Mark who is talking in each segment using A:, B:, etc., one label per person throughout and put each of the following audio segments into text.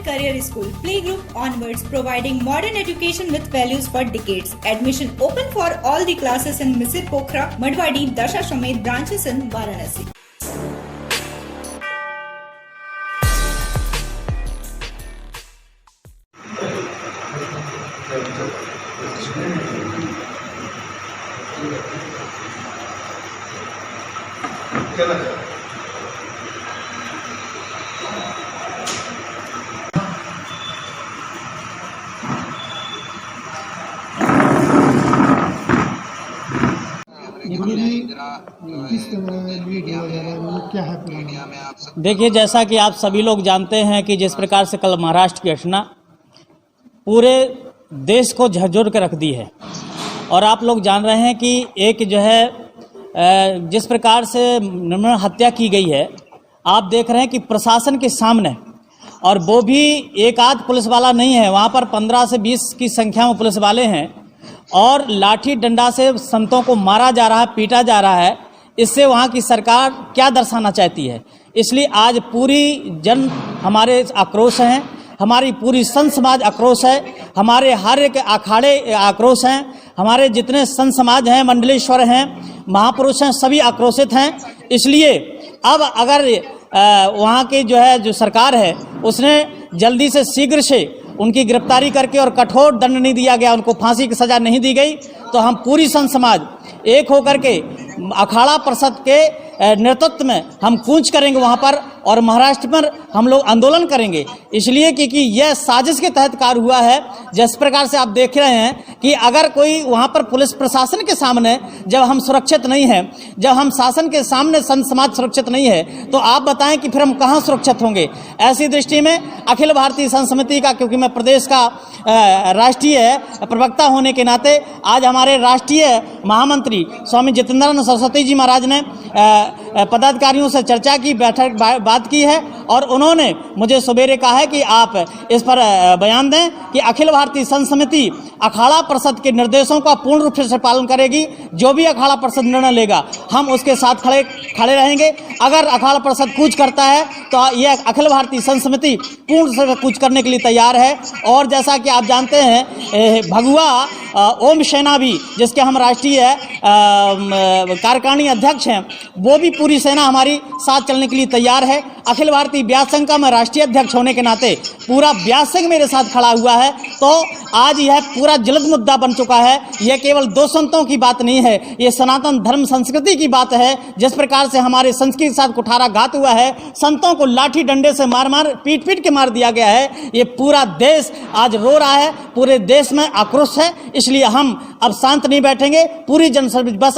A: and Career School, Playgroup onwards, providing modern education with values for decades. Admission open for all the classes in Misir Pokhara, Madhwadi, Dasashamed branches in Varanasi.
B: देखिए, जैसा कि आप सभी लोग जानते हैं कि जिस प्रकार से कल महाराष्ट्र की घटना पूरे देश को झकझोर के रख दी है, और आप लोग जान रहे हैं कि एक जो है जिस प्रकार से निर्मम हत्या की गई है, आप देख रहे हैं कि प्रशासन के सामने, और वो भी एक आध पुलिस वाला नहीं है, वहाँ पर 15 से 20 की संख्या में पुलिस वाले हैं, और लाठी डंडा से संतों को मारा जा रहा है, पीटा जा रहा है। इससे वहाँ की सरकार क्या दर्शाना चाहती है? इसलिए आज पूरी जन हमारे आक्रोश हैं, हमारी पूरी संत समाज आक्रोश है, हमारे हर एक अखाड़े आक्रोश हैं, हमारे जितने संत समाज हैं, मंडलेश्वर हैं, महापुरुष हैं, सभी आक्रोशित हैं। इसलिए अब अगर वहाँ की जो सरकार है उसने जल्दी से शीघ्र से उनकी गिरफ्तारी करके और कठोर दंड नहीं दिया गया, उनको फांसी की सजा नहीं दी गई, तो हम पूरी संत समाज एक होकर के अखाड़ा परिषद के नेतृत्व में हम कूच करेंगे वहाँ पर, और महाराष्ट्र पर हम लोग आंदोलन करेंगे। इसलिए क्योंकि यह साजिश के तहत कार्य हुआ है। जिस प्रकार से आप देख रहे हैं कि अगर कोई वहाँ पर पुलिस प्रशासन के सामने जब हम सुरक्षित नहीं हैं, जब हम शासन के सामने संत समाज सुरक्षित नहीं है, तो आप बताएं कि फिर हम कहाँ सुरक्षित होंगे। ऐसी दृष्टि में अखिल भारतीय संत समिति का, क्योंकि मैं प्रदेश का राष्ट्रीय प्रवक्ता होने के नाते, आज हमारे राष्ट्रीय महामंत्री स्वामी जितेंद्रानंद सरस्वती जी महाराज ने पदाधिकारियों से चर्चा की, बैठक बात की है, और उन्होंने मुझे सवेरे कहा है कि आप इस पर बयान दें कि अखिल भारतीय संत समिति अखाड़ा परिषद के निर्देशों का पूर्ण रूप से पालन करेगी। जो भी अखाड़ा परिषद निर्णय लेगा हम उसके साथ खड़े रहेंगे। अगर अखाड़ा परिषद कूच करता है तो यह अखिल भारतीय संत समिति पूर्ण से कूच करने के लिए तैयार है। और जैसा कि आप जानते हैं, भगवा ओम सेना भी, जिसके हम राष्ट्रीय कार्यकारिणी अध्यक्ष हैं, वो भी पूरी सेना हमारी साथ चलने के लिए तैयार है। अखिल भारतीय व्यास संघ का मैं राष्ट्रीय अध्यक्ष होने के नाते पूरा व्यास संघ मेरे साथ खड़ा हुआ है। तो आज यह पूरा जल्द मुद्दा बन चुका है। यह केवल दो संतों की बात नहीं है, ये सनातन धर्म संस्कृति की बात है। जिस प्रकार से हमारे संस्कृति के साथ कुठाराघात हुआ है, संतों को लाठी डंडे से मार पीट के मार दिया गया है, ये पूरा देश आज रो रहा है, पूरे देश में आक्रोश है। इसलिए हम अब शांत नहीं बैठेंगे। पूरी जनसर्विस, बस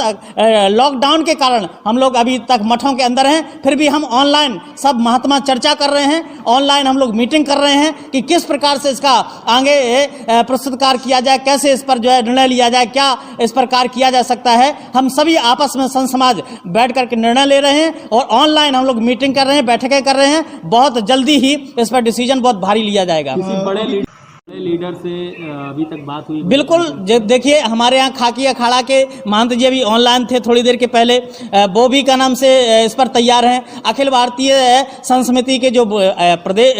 B: लॉकडाउन के कारण हम लोग अभी तक मठों के अंदर हैं, फिर भी हम ऑनलाइन सब महात्मा चर्चा कर रहे हैं, ऑनलाइन हम लोग मीटिंग कर रहे हैं कि किस प्रकार से इसका आगे प्रस्तुत कार्य किया जाए, कैसे इस पर निर्णय लिया जाए, क्या इस पर कार्य किया जा सकता है। हम सभी आपस में संत समाज बैठ करके निर्णय ले रहे हैं, और ऑनलाइन हम लोग मीटिंग कर रहे हैं, बैठकें कर रहे हैं। बहुत जल्दी ही इस पर डिसीजन बहुत भारी लिया जाएगा।
C: बड़े लीडर से अभी तक बात हुई?
B: बिल्कुल। देखिए, हमारे यहाँ खाकी अखाड़ा के महंत जी अभी ऑनलाइन थे थोड़ी देर के पहले, वो भी का नाम से इस पर तैयार हैं। अखिल भारतीय संत समिति के जो प्रदेश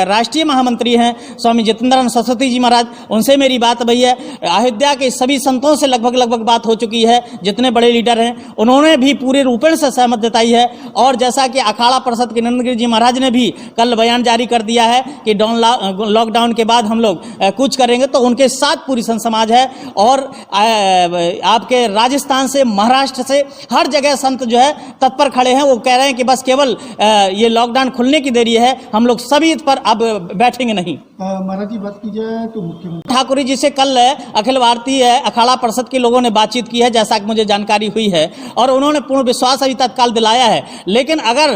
B: राष्ट्रीय महामंत्री हैं स्वामी जितेंद्रानंद सरस्वती जी महाराज, उनसे मेरी बात भई है। अयोध्या के सभी संतों से लगभग बात हो चुकी है। जितने बड़े लीडर हैं उन्होंने भी पूरे रूपेण से सहमत जताई है। और जैसा कि अखाड़ा परिषद के नंदगिरी जी महाराज ने भी कल बयान जारी कर दिया है कि लॉकडाउन के बाद हम लोग कुछ करेंगे, तो उनके साथ पूरी संत समाज है। और आपके राजस्थान से, महाराष्ट्र से, हर जगह संत जो है तत्पर खड़े हैं। वो कह रहे हैं कि बस केवल ये लॉकडाउन खुलने की देरी है, हम लोग सभी इस पर अब बैठेंगे नहीं।
D: महाराज की बात की जाए तो मुख्यमंत्री
B: ठाकुर जी से कल अखिल भारतीय अखाड़ा परिषद के लोगों ने बातचीत की है, जैसा कि मुझे जानकारी हुई है, और उन्होंने पूर्ण विश्वास अभी तत्काल दिलाया है। लेकिन अगर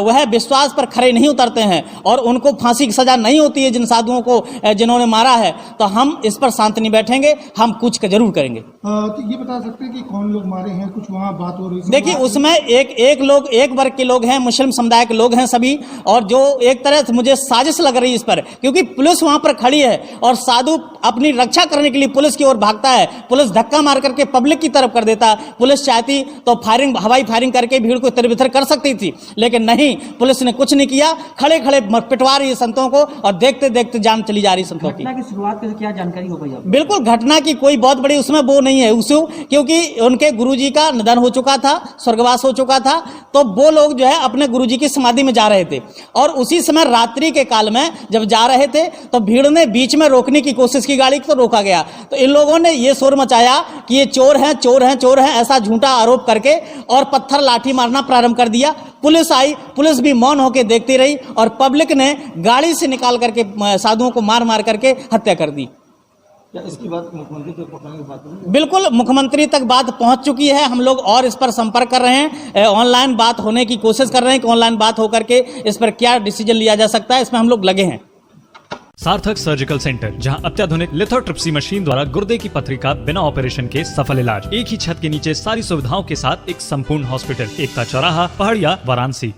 B: वह विश्वास पर खड़े नहीं उतरते हैं और उनको फांसी की सजा नहीं होती है, जिन साधुओं को जिन्होंने मारा है तो हम इस पर शांत नहीं बैठेंगे, हम कुछ जरूर करेंगे।
D: तो ये बता सकते हैं कि कौन लोग मारे हैं, कुछ वहाँ बात हो रही है?
B: देखिए उसमें एक वर्ग के लोग हैं, मुस्लिम समुदाय के लोग हैं सभी, और जो एक तरह से मुझे साजिश लग रही है इस पर, क्योंकि पुलिस वहां पर खड़ी है और साधु अपनी रक्षा करने के लिए पुलिस की ओर भागता है, पुलिस धक्का मार करके पब्लिक की तरफ कर देता। पुलिस चाहती तो फायरिंग, हवाई फायरिंग करके भीड़ को तितर-बितर कर सकती थी, लेकिन नहीं, पुलिस ने कुछ नहीं किया, खड़े खड़े पिटवा रही है संतों को और देखते देखते जान चली जा रही संतों की।
E: घटना की शुरुआत से क्या जानकारी हो गई आपको?
B: बिल्कुल, घटना की कोई बहुत बड़ी उसमें वो नहीं है इशू, क्योंकि उनके गुरुजी का निधन हो चुका था, स्वर्गवास हो चुका था, तो वो लोग जो है अपने गुरुजी की समाधि में जा रहे थे और उसी समय रात्रि के काल में जब जा रहे थे तो भीड़ ने बीच में रोकने की कोशिश की गाड़ी को, तो रोका गया। तो इन लोगों ने ये शोर मचाया कि ये चोर हैं, चोर हैं, चोर हैं, ऐसा झूठा आरोप करके और पत्थर लाठी मारना प्रारंभ कर दिया। पुलिस आई, पुलिस भी मौन होकर देखती रही और पब्लिक ने गाड़ी से निकाल करके साधुओं को मार मार करके हत्या कर दी।
D: इसकी बात मुख्यमंत्री तक पहुंचाने की बात है?
B: बिल्कुल, मुख्यमंत्री तक बात पहुंच चुकी है, हम लोग और इस पर संपर्क कर रहे हैं, ऑनलाइन बात होने की कोशिश कर रहे हैं कि ऑनलाइन बात होकर के इस पर क्या डिसीजन लिया जा सकता है, इसमें हम लोग लगे हैं।
F: सार्थक सर्जिकल सेंटर, जहां अत्याधुनिक लिथोट्रिप्सी मशीन द्वारा गुर्दे की पथरी का बिना ऑपरेशन के सफल इलाज, एक ही छत के नीचे सारी सुविधाओं के साथ एक संपूर्ण हॉस्पिटल, एकता चौराहा, पहाड़िया, वाराणसी।